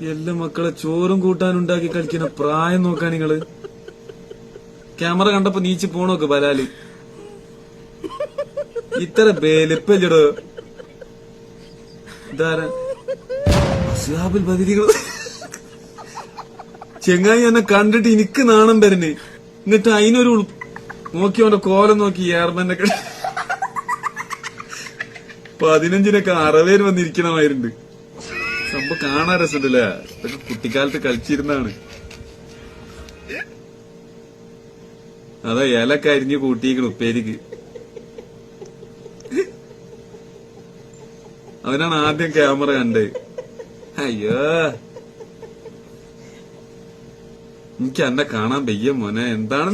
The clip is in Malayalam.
എല്ലാ മക്കളെ ചോറും കൂട്ടാനുണ്ടാക്കി കളിക്കുന്ന പ്രായം നോക്കാ നിങ്ങള്. ക്യാമറ കണ്ടപ്പോ നീച്ച് പോണോക്ക് ബലാല്. ഇത്ര ബലിപ്പല്ലടോ. ഇതാരാ അസ്ഹാബുൽ ബദരികൾ. ചെങ്ങായി എന്നെ കണ്ടിട്ട് എനിക്ക് നാണം വരുന്നേ. എന്നിട്ട് അതിനൊരു നോക്കിയോന്റെ കോലം നോക്കി ഏർമന്റെ 15-നൊക്കെ 60 വന്നിരിക്കണമായിട്ടുണ്ട്. സംഭവം കാണാൻ രസമുണ്ടല്ലേ. ഇതൊക്കെ കുട്ടിക്കാലത്ത് കളിച്ചിരുന്നാണ്. അതാ ഇലക്കെ അരിഞ്ഞ് കൂട്ടിയിരിക്കണം ഉപ്പേരിക്ക്. അവനാണ് ആദ്യം ക്യാമറ കണ്ടത്. അയ്യോ, എനിക്ക് എന്നെ കാണാൻ വയ്യ മോനെ. എന്താണ്